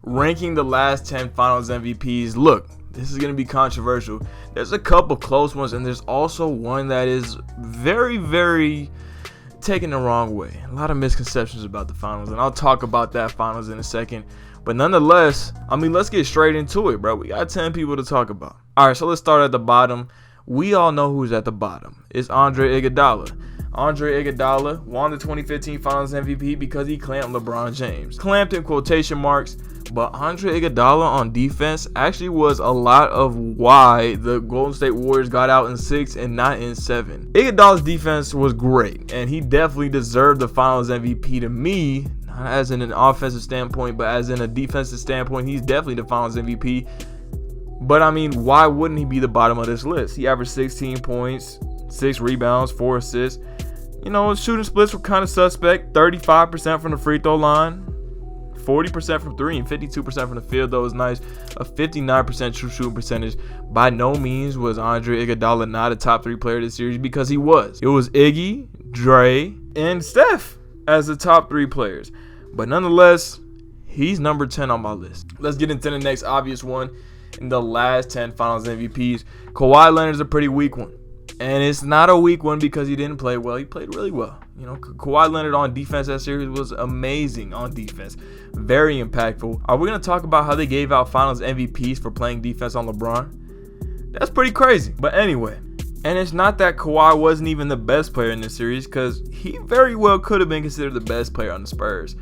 ranking the last 10 Finals MVPs. Look, this is going to be controversial. There's a couple close ones, and there's also one that is very, very taken the wrong way. A lot of misconceptions about the Finals, and I'll talk about that Finals in a second. But nonetheless, I mean, let's get straight into it, bro. We got 10 people to talk about. All right, so let's start at the bottom. We all know who's at the bottom. It's Andre Iguodala. Andre Iguodala won the 2015 Finals MVP because he clamped LeBron James. Clamped in quotation marks, but Andre Iguodala on defense actually was a lot of why the Golden State Warriors got out in 6 and not in 7. Iguodala's defense was great, and he definitely deserved the Finals MVP to me, not as in an offensive standpoint, but as in a defensive standpoint. He's definitely the Finals MVP. But I mean, why wouldn't he be the bottom of this list? He averaged 16 points, 6 rebounds, 4 assists. You know, his shooting splits were kind of suspect. 35% from the free throw line, 40% from 3, and 52% from the field. Though was nice. A 59% true shooting percentage. By no means was Andre Iguodala not a top 3 player of this series, because he was. It was Iggy, Dre, and Steph as the top 3 players. But nonetheless, he's number 10 on my list. Let's get into the next obvious one. In the last 10 Finals MVPs, Kawhi Leonard's a pretty weak one. And it's not a weak one because he didn't play well. He played really well. You know, Kawhi Leonard on defense that series was amazing on defense. Very impactful. Are we going to talk about how they gave out Finals MVPs for playing defense on LeBron? That's pretty crazy. But anyway, and it's not that Kawhi wasn't even the best player in this series, because he very well could have been considered the best player on the Spurs.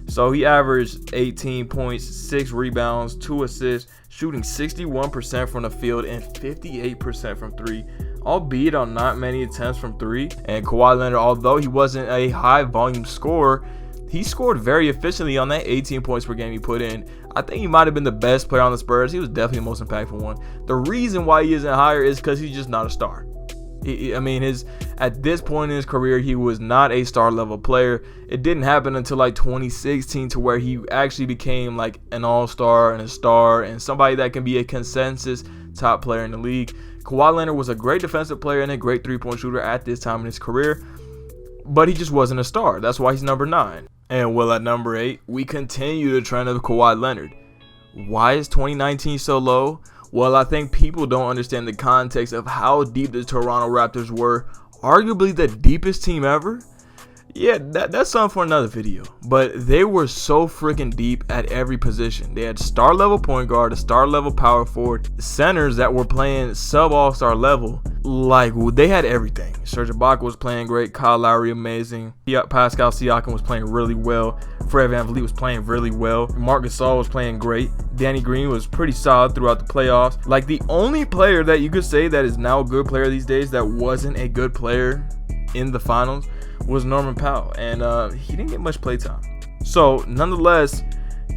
So he averaged 18 points, 6 rebounds, 2 assists, shooting 61% from the field and 58% from 3, albeit on not many attempts from 3. And Kawhi Leonard, although he wasn't a high volume scorer, he scored very efficiently on that 18 points per game he put in. I think he might have been the best player on the Spurs. He was definitely the most impactful one. The reason why he isn't higher is because he's just not a star. I mean, at this point in his career, he was not a star level player. It didn't happen until like 2016, to where he actually became like an all-star and a star and somebody that can be a consensus top player in the league. Kawhi Leonard was a great defensive player and a great three-point shooter at this time in his career, but he just wasn't a star. That's why he's number 9. And well, at number 8, we continue the trend of Kawhi Leonard. Why is 2019 so low? Well, I think people don't understand the context of how deep the Toronto Raptors were. Arguably the deepest team ever. Yeah, that's something for another video. But they were so freaking deep at every position. They had star level point guard, a star level power forward, centers that were playing sub all-star level. Like, they had everything. Serge Ibaka was playing great, Kyle Lowry amazing, Pascal Siakam was playing really well, Fred VanVleet was playing really well, Marc Gasol was playing great, Danny Green was pretty solid throughout the playoffs. Like, the only player that you could say that is now a good player these days that wasn't a good player in the finals was Norman Powell, and he didn't get much playtime. So nonetheless,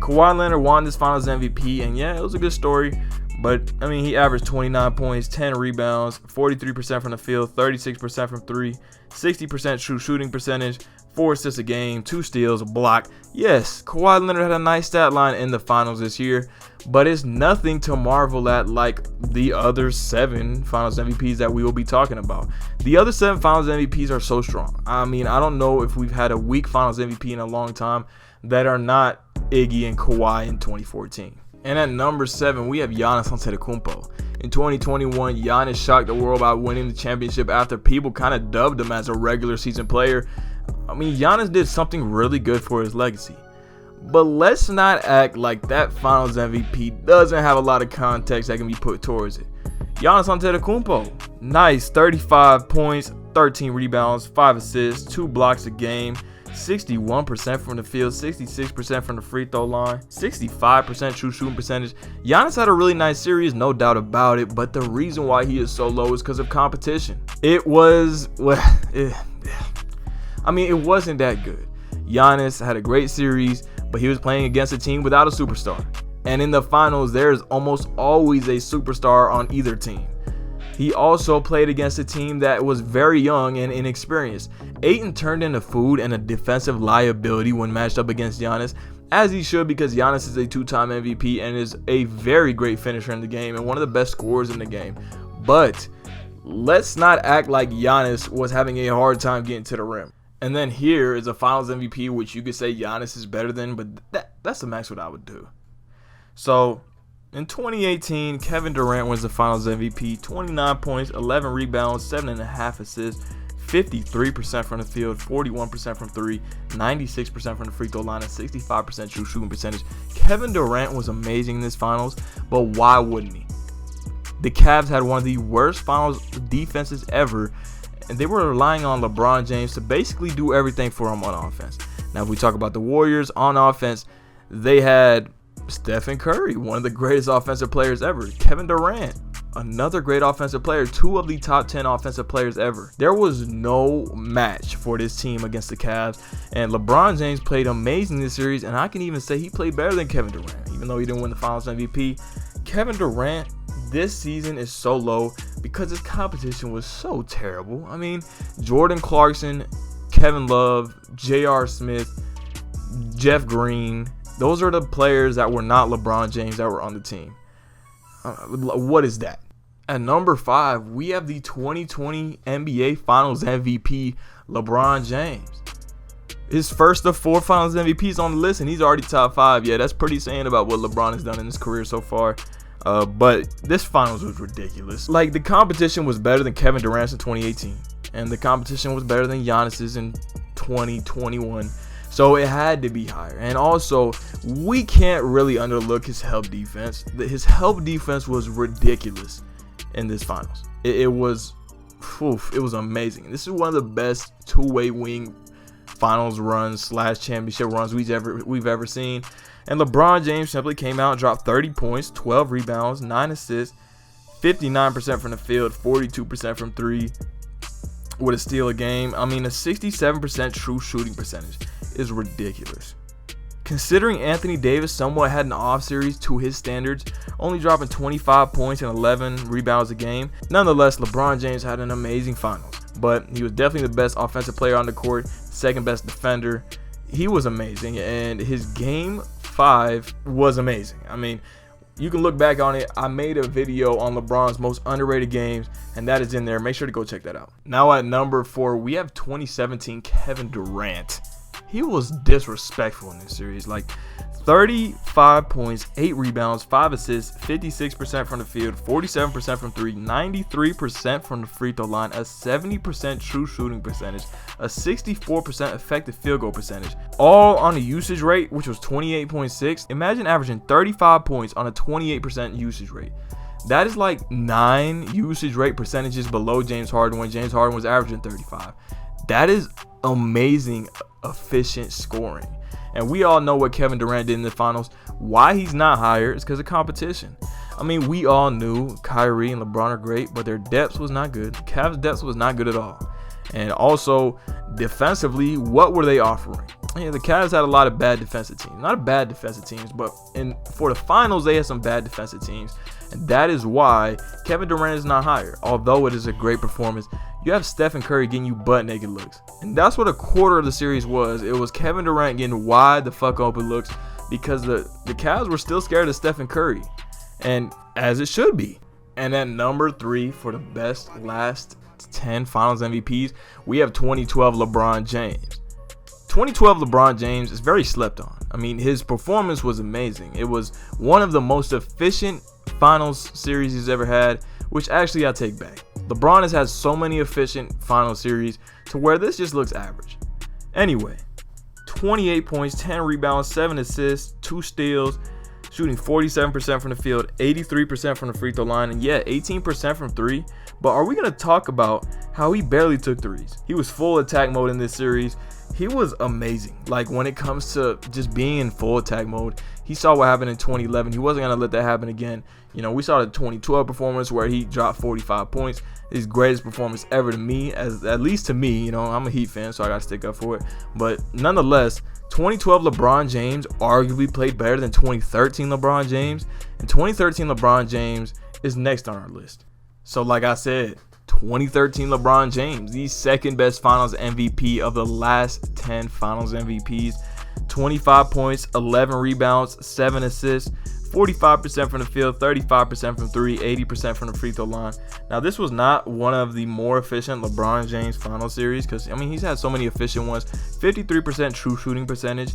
Kawhi Leonard won this Finals MVP, and yeah, it was a good story. But I mean, he averaged 29 points, 10 rebounds, 43% from the field, 36% from 3, 60% true shooting percentage, 4 assists a game, 2 steals, a block. Yes, Kawhi Leonard had a nice stat line in the finals this year, but it's nothing to marvel at like the other 7 Finals MVPs that we will be talking about. The other 7 Finals MVPs are so strong. I mean, I don't know if we've had a weak Finals MVP in a long time that are not Iggy and Kawhi in 2014. And at number 7, we have Giannis Antetokounmpo. In 2021, Giannis shocked the world by winning the championship after people kind of dubbed him as a regular season player. I mean, Giannis did something really good for his legacy. But let's not act like that Finals MVP doesn't have a lot of context that can be put towards it. Giannis Antetokounmpo, nice 35 points, 13 rebounds, 5 assists, 2 blocks a game, 61% from the field, 66% from the free throw line, 65% true shooting percentage. Giannis had a really nice series, no doubt about it, but the reason why he is so low is because of competition. It wasn't that good. Giannis had a great series, but he was playing against a team without a superstar. And in the finals, there's almost always a superstar on either team. He also played against a team that was very young and inexperienced. Ayton turned into food and a defensive liability when matched up against Giannis, as he should, because Giannis is a 2-time MVP and is a very great finisher in the game and one of the best scorers in the game. But let's not act like Giannis was having a hard time getting to the rim. And then here is a Finals MVP, which you could say Giannis is better than, but that's the max what I would do. So in 2018, Kevin Durant wins the Finals MVP, 29 points, 11 rebounds, 7.5 assists, 53% from the field, 41% from three, 96% from the free throw line, and 65% true shooting percentage. Kevin Durant was amazing in this finals, but why wouldn't he? The Cavs had one of the worst finals defenses ever, and they were relying on LeBron James to basically do everything for them on offense. Now, if we talk about the Warriors on offense, they had Stephen Curry, one of the greatest offensive players ever. Kevin Durant, another great offensive player, 2 of the top 10 offensive players ever. There was no match for this team against the Cavs, and LeBron James played amazing this series, and I can even say he played better than Kevin Durant, even though he didn't win the Finals MVP. Kevin Durant this season is so low because his competition was so terrible. I mean, Jordan Clarkson, Kevin Love, J.R. Smith, Jeff Green, those are the players that were not LeBron James that were on the team. What is that? At number 5, we have the 2020 NBA Finals MVP, LeBron James. His first of 4 Finals MVPs on the list, and he's already top 5. Yeah, that's pretty saying about what LeBron has done in his career so far. But this Finals was ridiculous. Like, the competition was better than Kevin Durant's in 2018, and the competition was better than Giannis's in 2021. So it had to be higher. And also, we can't really underlook his help defense. His help defense was ridiculous in this Finals. It was amazing. This is one of the best two-way wing Finals runs / championship runs we've ever seen. And LeBron James simply came out and dropped 30 points, 12 rebounds, 9 assists, 59% from the field, 42% from three, with a steal a game. I mean, a 67% true shooting percentage is ridiculous. Considering Anthony Davis somewhat had an off series to his standards, only dropping 25 points and 11 rebounds a game, nonetheless, LeBron James had an amazing Finals. But he was definitely the best offensive player on the court, second best defender. He was amazing, and his Game 5 was amazing. I mean, you can look back on it. I made a video on LeBron's most underrated games, and that is in there. Make sure to go check that out. Now at number 4, we have 2017 Kevin Durant. He was disrespectful in this series. Like, 35 points, 8 rebounds, 5 assists, 56% from the field, 47% from three, 93% from the free throw line, a 70% true shooting percentage, a 64% effective field goal percentage, all on a usage rate which was 28.6. Imagine averaging 35 points on a 28% usage rate. That is like 9 usage rate percentages below James Harden when James Harden was averaging 35. That is amazing, efficient scoring. And we all know what Kevin Durant did in the Finals. Why he's not higher is because of competition. I mean, we all knew Kyrie and LeBron are great, but their depth was not good. Cavs' depth was not good at all. And also, defensively, what were they offering? Yeah, the Cavs had a lot of bad defensive teams. Not bad defensive teams, but for the Finals, they had some bad defensive teams. And that is why Kevin Durant is not higher. Although it is a great performance, you have Stephen Curry getting you butt-naked looks. And that's what a quarter of the series was. It was Kevin Durant getting wide the fuck open looks because the Cavs were still scared of Stephen Curry. And as it should be. And at number 3 for the best last 10 Finals MVPs, we have 2012 LeBron James. 2012 LeBron James is very slept on. I mean, his performance was amazing. It was one of the most efficient Finals series he's ever had, which actually I take back. LeBron has had so many efficient final series to where this just looks average. Anyway, 28 points, 10 rebounds, 7 assists, 2 steals, shooting 47% from the field, 83% from the free throw line, and yeah, 18% from three. But are we going to talk about how he barely took threes? He was full attack mode in this series. He was amazing. Like, when it comes to just being in full attack mode, he saw what happened in 2011. He wasn't going to let that happen again. You know, we saw the 2012 performance where he dropped 45 points. His greatest performance ever to me, at least to me. You know, I'm a Heat fan, so I got to stick up for it. But nonetheless, 2012 LeBron James arguably played better than 2013 LeBron James. And 2013 LeBron James is next on our list. So like I said, 2013 LeBron James, the second best Finals MVP of the last 10 Finals MVPs. 25 points, 11 rebounds, 7 assists, 45% from the field, 35% from three, 80% from the free throw line. Now, this was not one of the more efficient LeBron James final series because, I mean, he's had so many efficient ones. 53% true shooting percentage,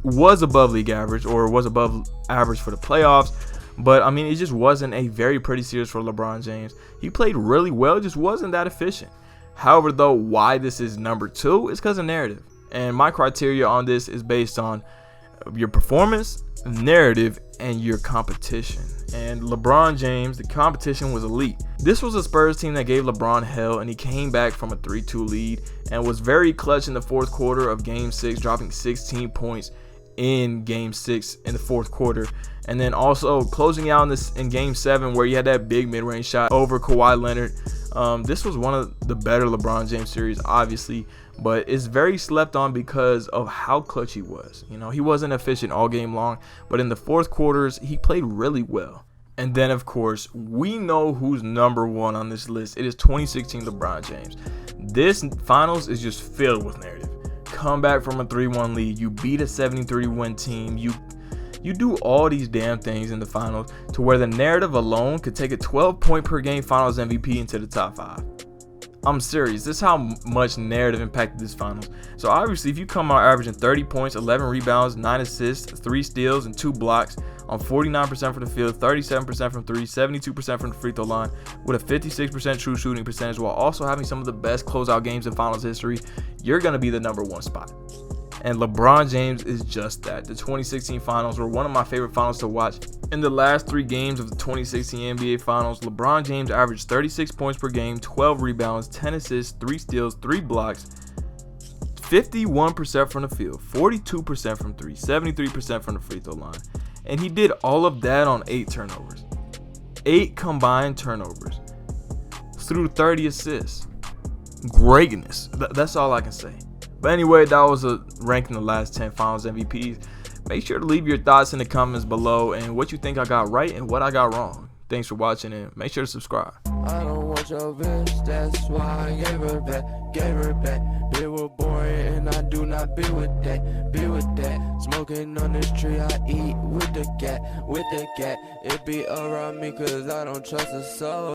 was above league average, or was above average for the playoffs. But, I mean, it just wasn't a very pretty series for LeBron James. He played really well, just wasn't that efficient. However, though, why this is number 2 is because of narrative. And my criteria on this is based on your performance, narrative, and your competition. And LeBron James, the competition was elite. This was a Spurs team that gave LeBron hell, and he came back from a 3-2 lead and was very clutch in the fourth quarter of Game 6, dropping 16 points in Game 6 in the fourth quarter. And then also closing out in Game 7 where he had that big mid-range shot over Kawhi Leonard. This was one of the better LeBron James series, obviously, but it's very slept on because of how clutch he was. You know, he wasn't efficient all game long, but in the fourth quarters, he played really well. And then, of course, we know who's number 1 on this list. It is 2016 LeBron James. This finals is just filled with narrative. Come back from a 3-1 lead. You beat a 73-win team. You do all these damn things in the finals to where the narrative alone could take a 12-point-per-game finals MVP into the top 5. I'm serious. This is how much narrative impacted this finals. So obviously, if you come out averaging 30 points, 11 rebounds, 9 assists, 3 steals, and 2 blocks on 49% from the field, 37% from 3, 72% from the free throw line, with a 56% true shooting percentage, while also having some of the best closeout games in finals history, you're going to be the number 1 spot. And LeBron James is just that. The 2016 finals were one of my favorite finals to watch. In the last 3 games of the 2016 NBA Finals, LeBron James averaged 36 points per game, 12 rebounds, 10 assists, 3 steals, 3 blocks, 51% from the field, 42% from 3, 73% from the free throw line. And he did all of that on 8 turnovers. 8 combined turnovers through 30 assists. Greatness. That's all I can say. But anyway, that was a ranking the last 10 finals MVPs. Make sure to leave your thoughts in the comments below and what you think I got right and what I got wrong. Thanks for watching, and make sure to subscribe. I don't want your bitch, that's why I gave her back. They were boring and I do not be with that. Smoking on this tree, I eat with the cat. It be around me cause I don't trust a soul.